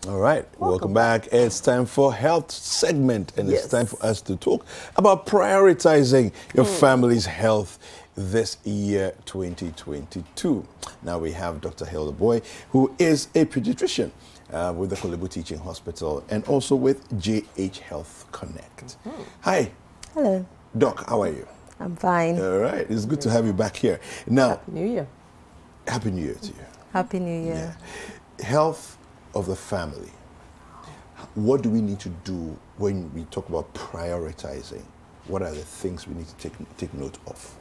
All right, welcome back. It's time for health segment, and it's time for us to talk about prioritizing your family's health this year 2022. Now we have Dr. Hilda Boy, who is a pediatrician with the Kolebu Teaching Hospital and also with JH Health Connect. Hi. Hello. Doc, how are you? I'm fine. All right, it's good to have you back here. Now, Happy New Year. Happy New Year to you. Happy New Year. Yeah. Health of the family. What do we need to do when we talk about prioritizing? What are the things we need to take note of?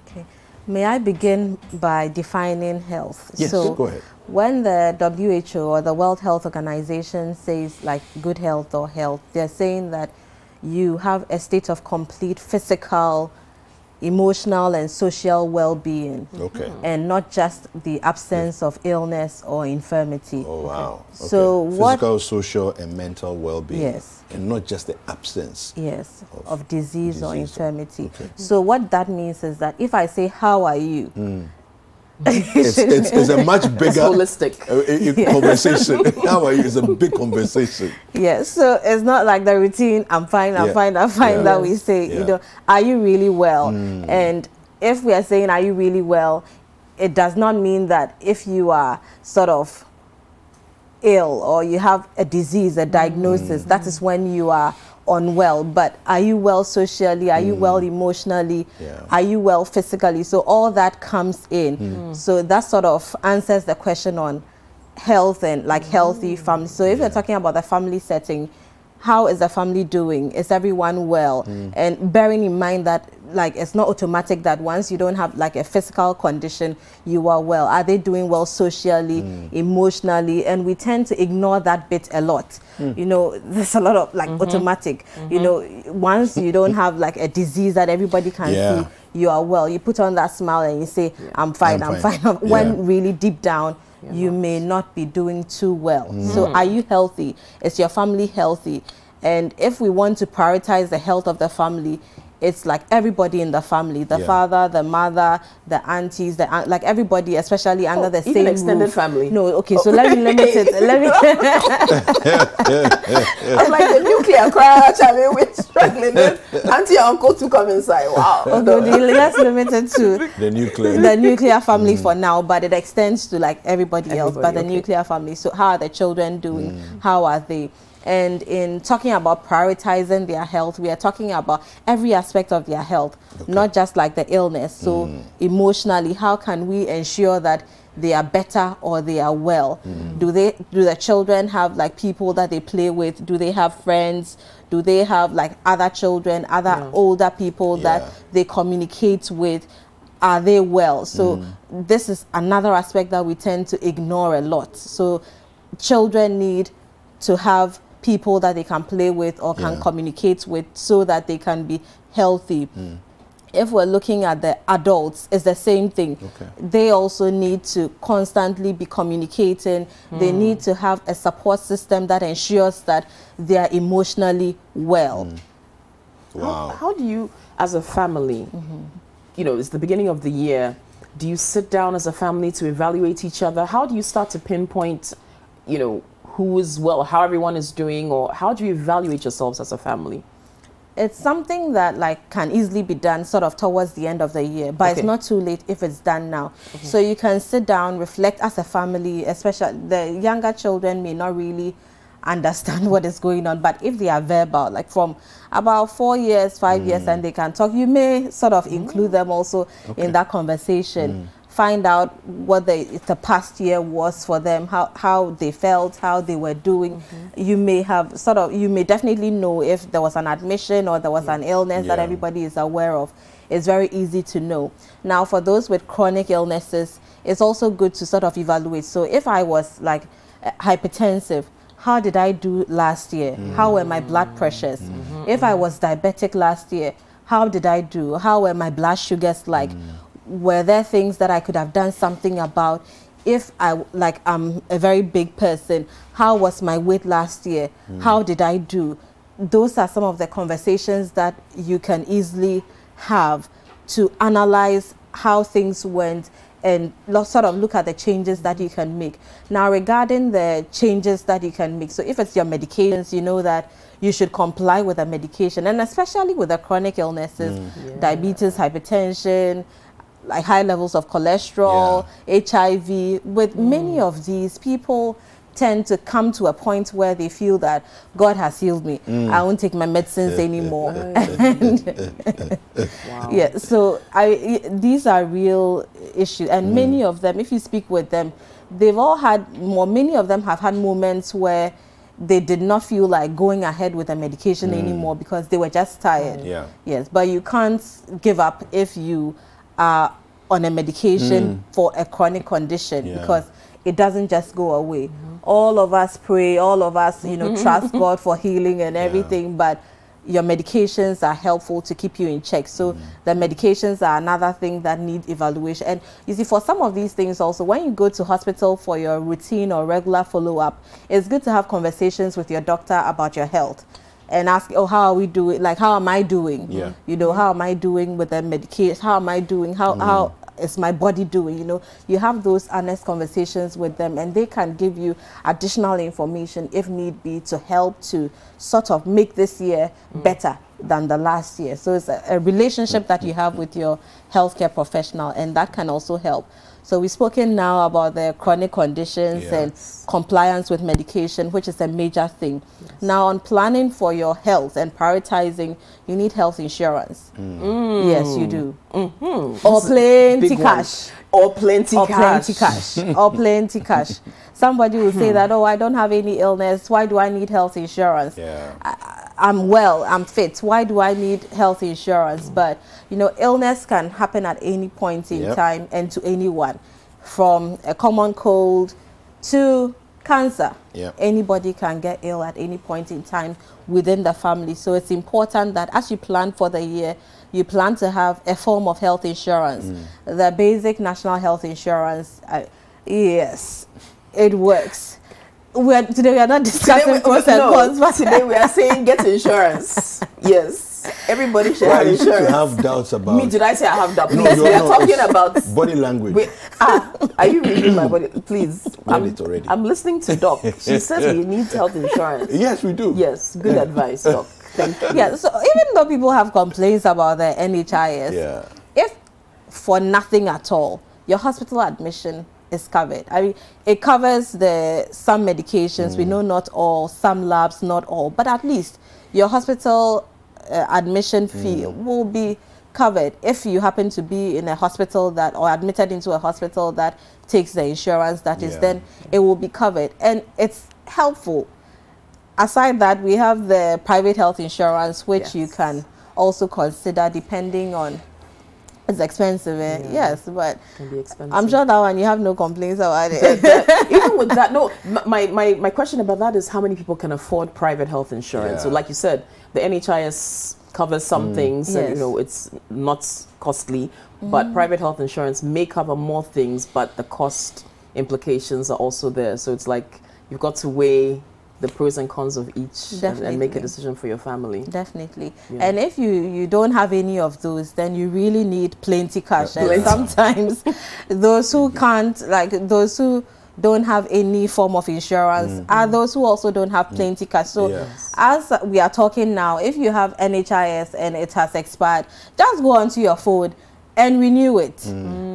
Okay. May I begin by defining health? Yes, so go ahead. When the WHO or the World Health Organization says like good health or health, they're saying that you have a state of complete physical, emotional and social well-being, and not just the absence of illness or infirmity. Oh wow! Okay. So physical, social, and mental well-being. Yes. And not just the absence. Yes, of disease or infirmity. Okay. So what that means is that if I say, "How are you?" It's a much bigger holistic conversation. How are you? It's a big conversation. Yes, so it's not like the routine, I'm fine, I'm fine, I'm fine, that we say, you know, are you really well? And if we are saying, are you really well, it does not mean that if you are sort of ill or you have a disease, a diagnosis, that is when you are unwell. But are you well socially? Are you well emotionally? Are you well physically? So all that comes in. So that sort of answers the question on health and like healthy family. So if you're talking about the family setting, how is the family doing? Is everyone well? And bearing in mind that like it's not automatic that once you don't have like a physical condition, you are well. Are they doing well socially, emotionally? And we tend to ignore that bit a lot. You know, there's a lot of like automatic, you know, once you don't have like a disease that everybody can see, you are well. You put on that smile and you say, I'm fine, I'm fine. When really deep down, you may not be doing too well. So are you healthy? Is your family healthy? And if we want to prioritize the health of the family, it's like everybody in the family, the father, the mother, the aunties, like everybody, especially under the same extended roof. Family. No, okay, so let me limit it. I'm like the nuclear crash. I mean, we're struggling. Auntie and uncle to come inside. Wow. Okay, let's limit it to the nuclear family for now, but it extends to like everybody else, but the nuclear family. So how are the children doing? How are they? And in talking about prioritizing their health, we are talking about every aspect of their health, not just like the illness. So emotionally, how can we ensure that they are better or they are well? Do the children have like people that they play with? Do they have friends? Do they have like other children, other older people that they communicate with? Are they well? So this is another aspect that we tend to ignore a lot. So children need to have people that they can play with or can communicate with so that they can be healthy. If we're looking at the adults, it's the same thing. They also need to constantly be communicating. They need to have a support system that ensures that they are emotionally well. Wow. How do you, as a family, you know, it's the beginning of the year, do you sit down as a family to evaluate each other? How do you start to pinpoint, you know, who is well, how everyone is doing, or how do you evaluate yourselves as a family? It's something that like can easily be done sort of towards the end of the year, but it's not too late if it's done now. So you can sit down, reflect as a family, especially the younger children may not really understand what is going on, but if they are verbal, like from about 4 years, 5 years, and they can talk, you may sort of include them also in that conversation. Find out what the past year was for them, how they felt, how they were doing. You may have you may definitely know if there was an admission or there was an illness that everybody is aware of. It's very easy to know. Now, for those with chronic illnesses, it's also good to sort of evaluate. So if I was like hypertensive, how did I do last year? How were my blood pressures? If I was diabetic last year, how did I do? How were my blood sugars like? Were there things that I could have done something about? If I'm a very big person, how was my weight last year? How did I do? Those are some of the conversations that you can easily have to analyze how things went and sort of look at the changes that you can make. Now, regarding the changes that you can make, so if it's your medications, you know that you should comply with the medication, and especially with the chronic illnesses, diabetes, hypertension, like high levels of cholesterol, HIV. With many of these, people tend to come to a point where they feel that God has healed me. I won't take my medicines anymore. Yeah, so these are real issues, and many of them, if you speak with them, they've all had many of them have had moments where they did not feel like going ahead with the medication anymore because they were just tired. Yes, but you can't give up if you are on a medication for a chronic condition, because it doesn't just go away. All of us pray, all of us, you know, trust God for healing and everything, but your medications are helpful to keep you in check. So the medications are another thing that need evaluation. And you see, for some of these things also, when you go to hospital for your routine or regular follow-up, it's good to have conversations with your doctor about your health and ask, oh, how are we doing? Like, how am I doing? You know, how am I doing with the medication? How am I doing? How is my body doing? You know, you have those honest conversations with them, and they can give you additional information if need be to help to sort of make this year better than the last year. So it's a relationship that you have with your healthcare professional, and that can also help. So we've spoken now about the chronic conditions and compliance with medication, which is a major thing. Now, on planning for your health and prioritizing, you need health insurance. Yes, you do. Or plenty cash. Or plenty cash. Plenty cash. Or plenty cash. Somebody will say that, oh, I don't have any illness. Why do I need health insurance? I'm well, I'm fit. Why do I need health insurance? But, you know, illness can happen at any point in time and to anyone, from a common cold to cancer. Anybody can get ill at any point in time within the family. So it's important that as you plan for the year, you plan to have a form of health insurance. The basic national health insurance, yes, it works. Today we are not discussing pros and cons, but today we are saying get insurance. Yes, everybody should have insurance. You have doubts about me. Did I say I have doubts? No, we are talking about body language. Are you reading my body? Please, I'm listening to Doc. She says we need health insurance. Yes, we do. Yes, good advice, Doc. Thank you. Yeah, so even though people have complaints about the NHIS, if for nothing at all, your hospital admission is covered. I mean, it covers some medications. We know not all, some labs, not all, but at least your hospital admission fee will be covered if you happen to be in a hospital that, or admitted into a hospital that takes the insurance that is, then it will be covered, and it's helpful. Aside that, we have the private health insurance, which you can also consider depending on. It's expensive, yes, but can be expensive. I'm sure that one you have no complaints about it. Even with that, no. My question about that is how many people can afford private health insurance? So, like you said, the NHIS covers some things, and you know it's not costly, but private health insurance may cover more things, but the cost implications are also there. So it's like you've got to weigh the pros and cons of each and make a decision for your family. Definitely. And if you don't have any of those, then you really need plenty cash. And sometimes those who can't, like those who don't have any form of insurance are those who also don't have plenty cash. So as we are talking now, if you have NHIS and it has expired, just go onto your phone and renew it,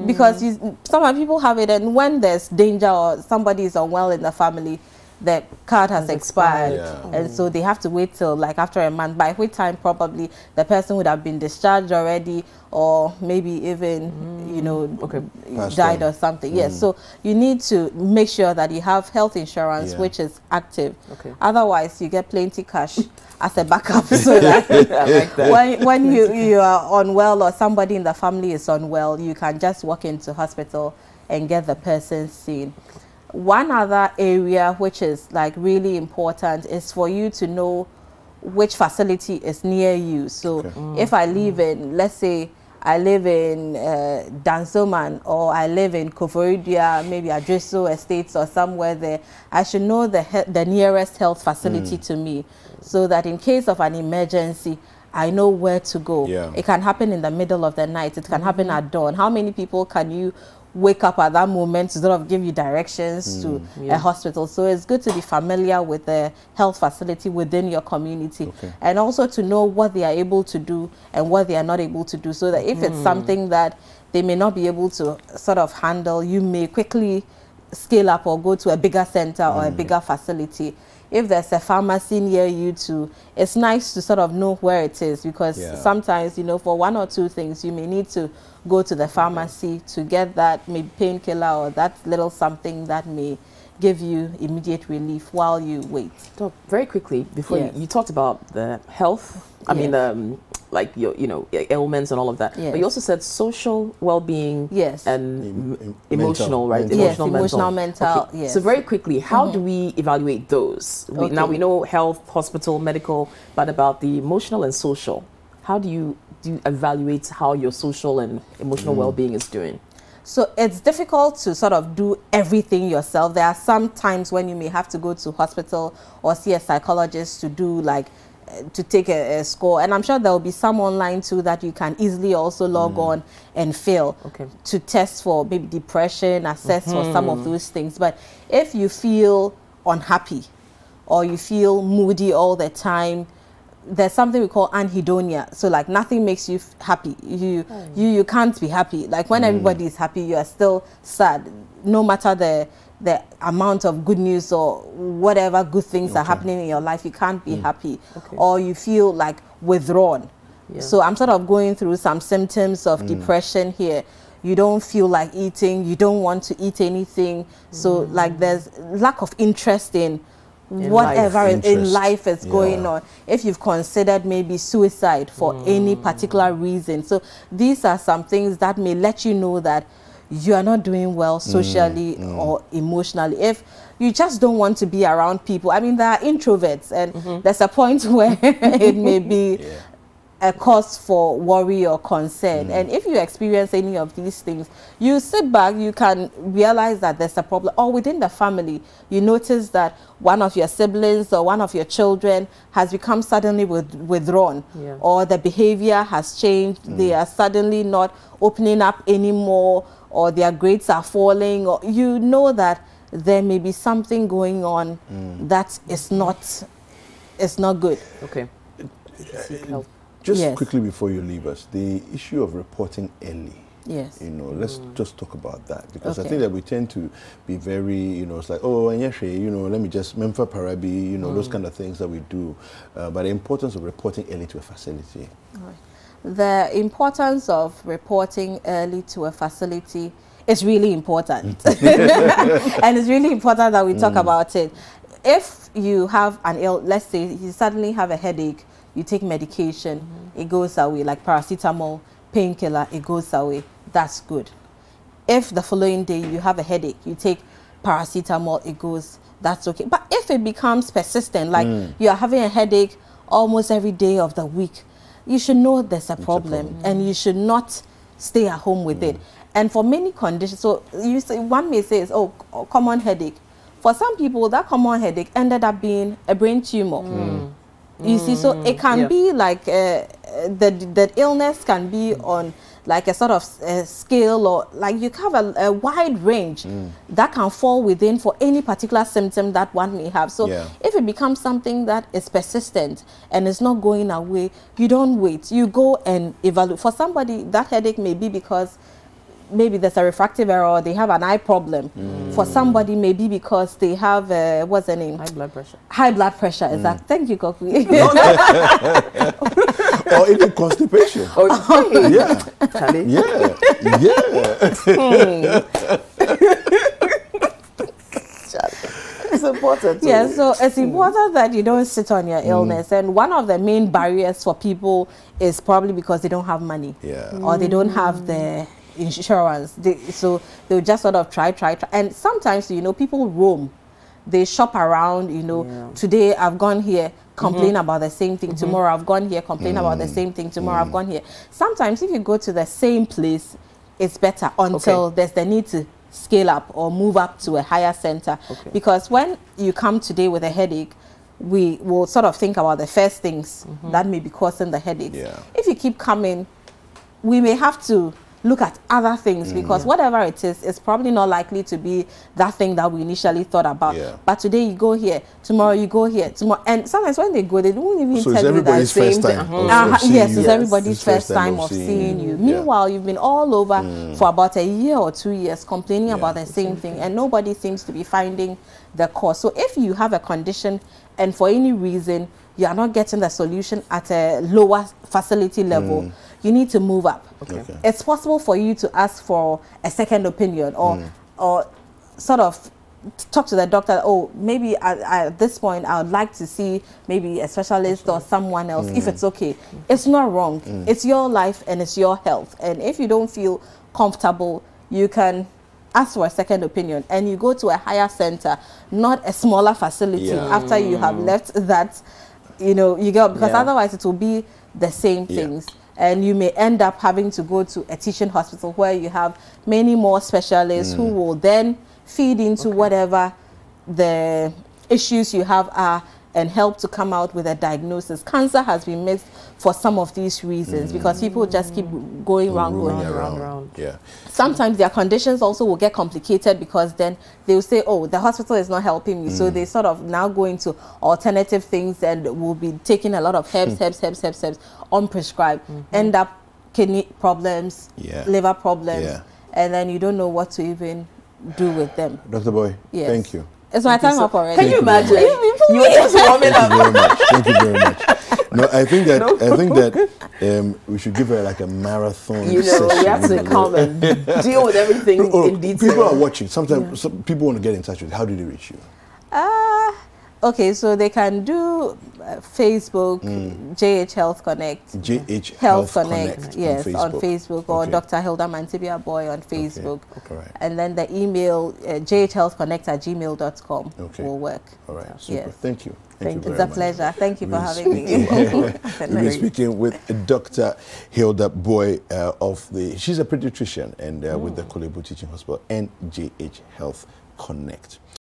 because some people have it, and when there's danger or somebody is unwell in the family, the card has expired, and so they have to wait till like after a month, by which time probably the person would have been discharged already, or maybe even you know died or something. Yes, so you need to make sure that you have health insurance which is active. Otherwise, you get plenty cash as a backup, so that when you are unwell or somebody in the family is unwell, you can just walk into hospital and get the person seen. One other area which is like really important is for you to know which facility is near you. So if I live in, let's say I live in Dansoman, or I live in Koforidua, maybe Adreso Estates or somewhere there, I should know the nearest health facility to me, so that in case of an emergency, I know where to go. It can happen in the middle of the night. It can happen at dawn. How many people can you wake up at that moment to sort of give you directions to a hospital. So it's good to be familiar with the health facility within your community, and also to know what they are able to do and what they are not able to do, so that if it's something that they may not be able to sort of handle, you may quickly scale up or go to a bigger center or a bigger facility. If there's a pharmacy near you too, it's nice to sort of know where it is, because sometimes, you know, for one or two things, you may need to go to the pharmacy to get that maybe painkiller or that little something that may give you immediate relief while you wait. So very quickly, before you talked about the health, I mean, like your, you know, ailments and all of that. But you also said social well-being and emotional, right? Emotional, mental. Okay. So very quickly, how do we evaluate those? Now we know health, hospital, medical, but about the emotional and social, how do you evaluate how your social and emotional well-being is doing? So it's difficult to sort of do everything yourself. There are some times when you may have to go to hospital or see a psychologist to do like to take a score, and I'm sure there will be some online too that you can easily also log on and fill to test for maybe depression, assess for some of those things. But if you feel unhappy or you feel moody all the time, there's something we call anhedonia. So like nothing makes you happy. You can't be happy. Like when everybody is happy, you are still sad, no matter the amount of good news or whatever good things are happening in your life. You can't be happy, or you feel like withdrawn. So I'm sort of going through some symptoms of depression here. You don't feel like eating, you don't want to eat anything. So like there's lack of interest in whatever in life is going on. If you've considered maybe suicide for any particular reason. So these are some things that may let you know that you are not doing well socially or emotionally. If you just don't want to be around people, I mean, there are introverts, and there's a point where it may be a cause for worry or concern. And if you experience any of these things, you sit back, you can realize that there's a problem. Or within the family, you notice that one of your siblings or one of your children has become suddenly withdrawn, or the behavior has changed. They are suddenly not opening up anymore, or their grades are falling, or you know that there may be something going on that is not good. Just quickly before you leave us, the issue of reporting early. Yes. You know, let's just talk about that, because I think that we tend to be very, you know, it's like, oh, and you know, let me just memphis parabi, you know, those kind of things that we do. But the importance of reporting early to a facility. The importance of reporting early to a facility is really important. And it's really important that we talk about it. If you have an let's say you suddenly have a headache, you take medication, it goes away, like paracetamol, painkiller, it goes away. That's good. If the following day you have a headache, you take paracetamol, it goes, that's okay. But if it becomes persistent, like you are having a headache almost every day of the week, you should know there's a problem, and you should not stay at home with it. And for many conditions, so you say, one may say, oh, common headache. For some people, that common headache ended up being a brain tumor. You see, so it can be like the illness can be on like a sort of scale, or like you have a wide range that can fall within for any particular symptom that one may have. So if it becomes something that is persistent and is not going away, you don't wait. You go and evaluate. For somebody, that headache may be because maybe there's a refractive error, they have an eye problem. For somebody, maybe because they have, what's the name? High blood pressure. High blood pressure, exactly. Thank you, Kofi. Or even constipation. It's important. So it's important that you don't sit on your illness. And one of the main barriers for people is probably because they don't have money. Or they don't have the insurance. So they'll just sort of try. And sometimes, you know, people roam. They shop around, you know. Today I've gone here, complain about the same thing. Tomorrow I've gone here, complain about the same thing. Tomorrow I've gone here. Sometimes if you go to the same place, it's better until there's the need to scale up or move up to a higher center. Because when you come today with a headache, we will sort of think about the first things that may be causing the headache. If you keep coming, we may have to look at other things, because whatever it is, it's probably not likely to be that thing that we initially thought about. But today you go here, tomorrow you go here, tomorrow, and sometimes when they go, they don't even tell you that same thing. Yes, it's everybody's first time of seeing you. Meanwhile, you've been all over for about a year or 2 years complaining about the same thing, and nobody seems to be finding the cause. So if you have a condition and for any reason you are not getting the solution at a lower facility level, you need to move up. It's possible for you to ask for a second opinion, or sort of talk to the doctor. Oh, maybe at this point I would like to see maybe a specialist or someone else, if it's okay. It's not wrong. It's your life and it's your health, and if you don't feel comfortable, you can ask for a second opinion and you go to a higher center, not a smaller facility after you have left that, you know, you go, because otherwise it will be the same things. And you may end up having to go to a teaching hospital where you have many more specialists who will then feed into whatever the issues you have are and help to come out with a diagnosis. Cancer has been missed for some of these reasons, because people just keep going round. Sometimes their conditions also will get complicated, because then they will say, oh, the hospital is not helping me. So they sort of now go into alternative things and will be taking a lot of herbs, unprescribed, end up kidney problems, liver problems, and then you don't know what to even do with them. Dr. Boy, thank you. It's my time up already. Can you imagine? You were just warming up. Thank you very much. No, I think that we should give her like a marathon session. We have to come and deal with everything in detail. People are watching. Sometimes some people want to get in touch with you. How do they reach you? Okay, so they can do Facebook, JH Health Connect. JH Health Connect, yes, on Facebook, or Dr. Hilda Mantibia Boy on Facebook. And then the email, jhhealthconnect@gmail.com will work. All right, super. Yes. Thank you. Thank you. It's a pleasure. Thank you for having me. We've been speaking with Dr. Hilda Boy she's a pediatrician and with the Kolebu Teaching Hospital and JH Health Connect.